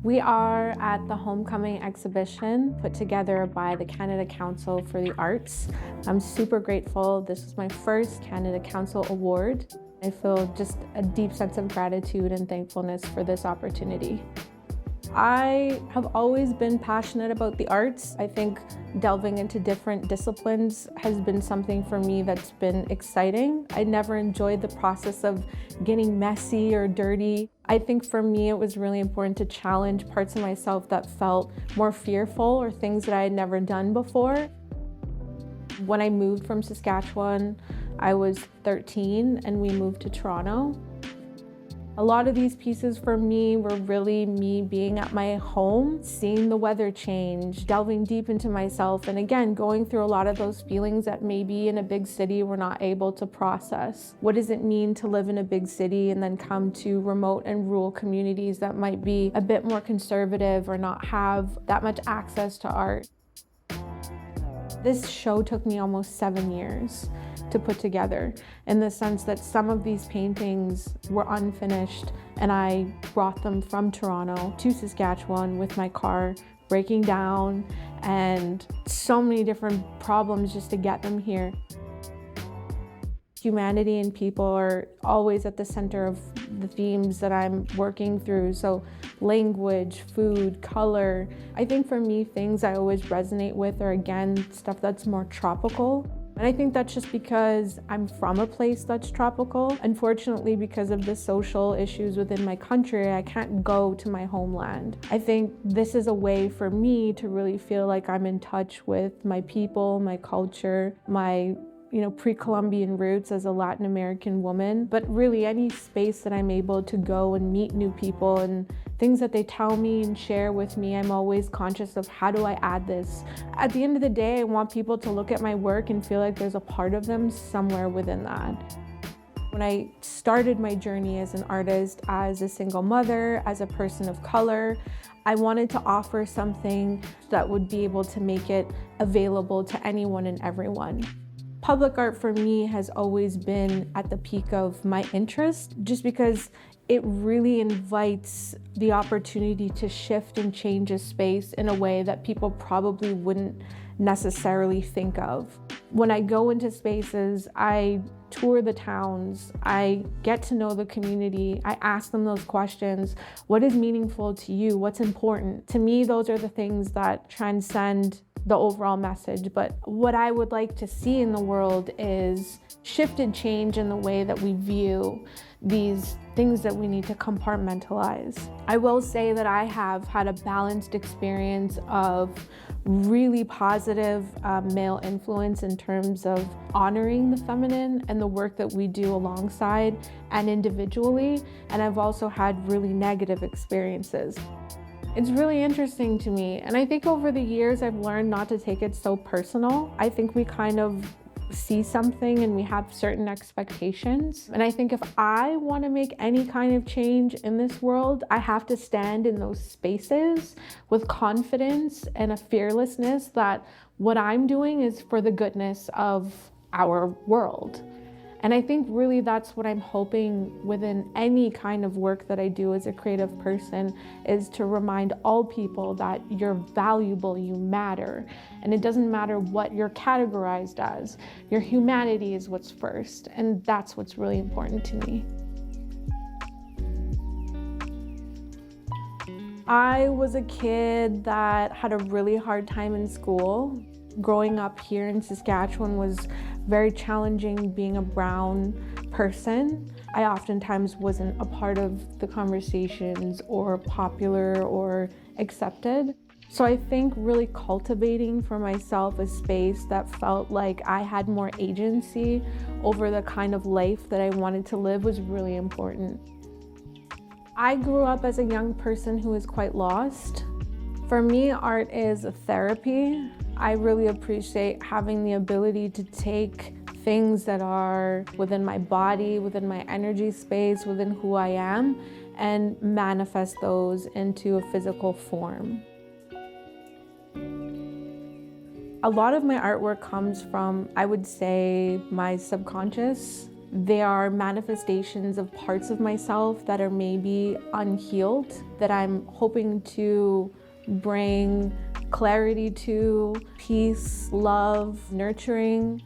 We are at the Homecoming exhibition put together by the Canada Council for the Arts. I'm super grateful. This is my first Canada Council award. I feel just a deep sense of gratitude and thankfulness for this opportunity. I have always been passionate about the arts. I think delving into different disciplines has been something for me that's been exciting. I never enjoyed the process of getting messy or dirty. I think for me it was really important to challenge parts of myself that felt more fearful or things that I had never done before. When I moved from Saskatchewan, I was 13 and we moved to Toronto. A lot of these pieces for me were really me being at my home, seeing the weather change, delving deep into myself, and again, going through a lot of those feelings that maybe in a big city we're not able to process. What does it mean to live in a big city and then come to remote and rural communities that might be a bit more conservative or not have that much access to art? This show took me almost 7 years to put together, in the sense that some of these paintings were unfinished and I brought them from Toronto to Saskatchewan with my car breaking down and so many different problems just to get them here. Humanity and people are always at the center of the themes that I'm working through. So language, food, color. I think for me, things I always resonate with are, again, stuff that's more tropical. And I think that's just because I'm from a place that's tropical. Unfortunately, because of the social issues within my country, I can't go to my homeland. I think this is a way for me to really feel like I'm in touch with my people, my culture, my pre-Columbian roots as a Latin American woman, but really any space that I'm able to go and meet new people and things that they tell me and share with me, I'm always conscious of how do I add this. At the end of the day, I want people to look at my work and feel like there's a part of them somewhere within that. When I started my journey as an artist, as a single mother, as a person of color, I wanted to offer something that would be able to make it available to anyone and everyone. Public art for me has always been at the peak of my interest, just because it really invites the opportunity to shift and change a space in a way that people probably wouldn't necessarily think of. When I go into spaces, I tour the towns, I get to know the community, I ask them those questions. What is meaningful to you? What's important? To me, those are the things that transcend the overall message. But what I would like to see in the world is shifted change in the way that we view these things that we need to compartmentalize. I will say that I have had a balanced experience of really positive male influence in terms of honoring the feminine and the work that we do alongside and individually. And I've also had really negative experiences. It's really interesting to me, and I think over the years I've learned not to take it so personal. I think we kind of see something and we have certain expectations, and I think if I want to make any kind of change in this world, I have to stand in those spaces with confidence and a fearlessness that what I'm doing is for the goodness of our world. And I think really that's what I'm hoping within any kind of work that I do as a creative person, is to remind all people that you're valuable, you matter. And it doesn't matter what you're categorized as. Your humanity is what's first, and that's what's really important to me. I was a kid that had a really hard time in school. Growing up here in Saskatchewan was very challenging being a brown person. I oftentimes wasn't a part of the conversations or popular or accepted. So I think really cultivating for myself a space that felt like I had more agency over the kind of life that I wanted to live was really important. I grew up as a young person who was quite lost. For me, art is a therapy. I really appreciate having the ability to take things that are within my body, within my energy space, within who I am, and manifest those into a physical form. A lot of my artwork comes from, I would say, my subconscious. They are manifestations of parts of myself that are maybe unhealed, that I'm hoping to bring clarity to, peace, love, nurturing.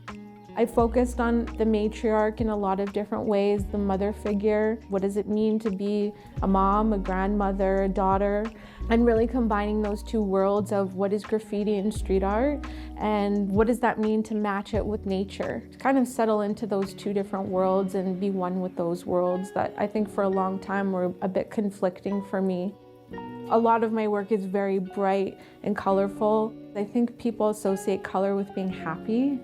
I focused on the matriarch in a lot of different ways, the mother figure. What does it mean to be a mom, a grandmother, a daughter? And really combining those two worlds of what is graffiti and street art and what does that mean to match it with nature. To kind of settle into those two different worlds and be one with those worlds that I think for a long time were a bit conflicting for me. A lot of my work is very bright and colorful. I think people associate color with being happy.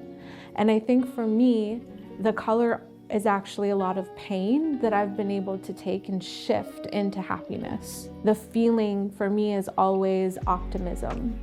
And I think for me, the color is actually a lot of pain that I've been able to take and shift into happiness. The feeling for me is always optimism.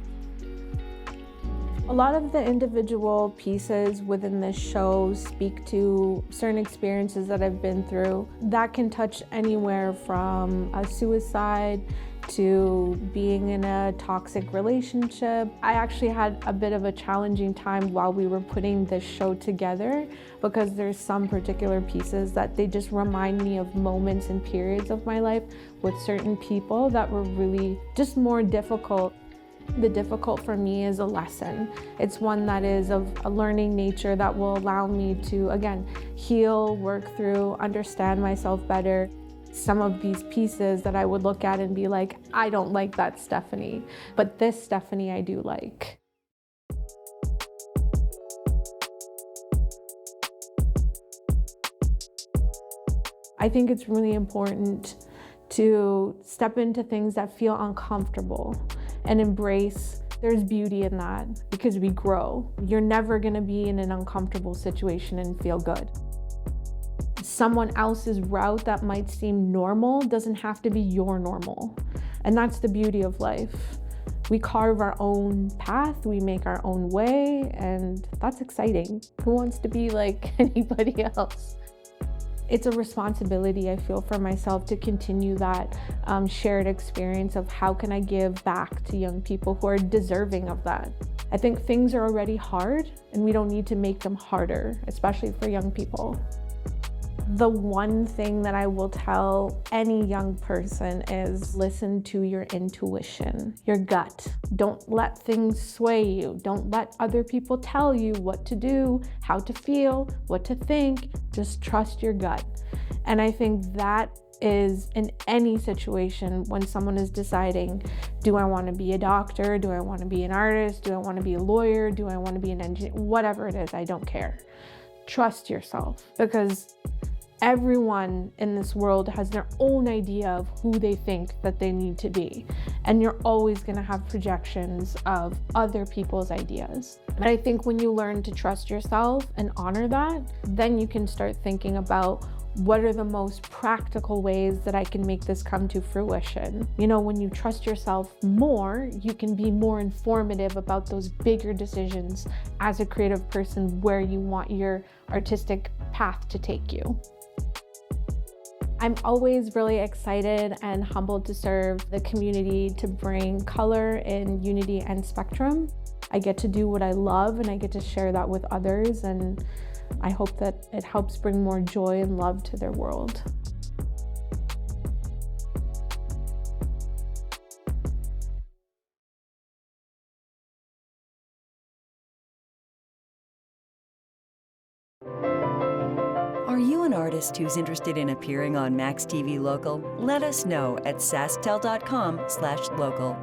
A lot of the individual pieces within this show speak to certain experiences that I've been through. That can touch anywhere from a suicide to being in a toxic relationship. I actually had a bit of a challenging time while we were putting this show together because there's some particular pieces that they just remind me of moments and periods of my life with certain people that were really just more difficult. The difficult for me is a lesson. It's one that is of a learning nature that will allow me to, again, heal, work through, understand myself better. Some of these pieces that I would look at and be like, I don't like that Stephanie, but this Stephanie I do like. I think it's really important to step into things that feel uncomfortable and embrace there's beauty in that because we grow. You're never gonna be in an uncomfortable situation and feel good. Someone else's route that might seem normal doesn't have to be your normal. And that's the beauty of life. We carve our own path, we make our own way, and that's exciting. Who wants to be like anybody else? It's a responsibility, I feel, for myself to continue that shared experience of how can I give back to young people who are deserving of that. I think things are already hard and we don't need to make them harder, especially for young people. The one thing that I will tell any young person is listen to your intuition, your gut. Don't let things sway you. Don't let other people tell you what to do, how to feel, what to think. Just trust your gut. And I think that is in any situation when someone is deciding, do I want to be a doctor? Do I want to be an artist? Do I want to be a lawyer? Do I want to be an engineer? Whatever it is, I don't care. Trust yourself, because everyone in this world has their own idea of who they think that they need to be. And you're always going to have projections of other people's ideas. But I think when you learn to trust yourself and honor that, then you can start thinking about what are the most practical ways that I can make this come to fruition. You know, when you trust yourself more, you can be more informative about those bigger decisions as a creative person where you want your artistic path to take you. I'm always really excited and humbled to serve the community, to bring color in unity and spectrum. I get to do what I love and I get to share that with others, and I hope that it helps bring more joy and love to their world. Are you an artist who's interested in appearing on maxTV Local? Let us know at SaskTel.com/local.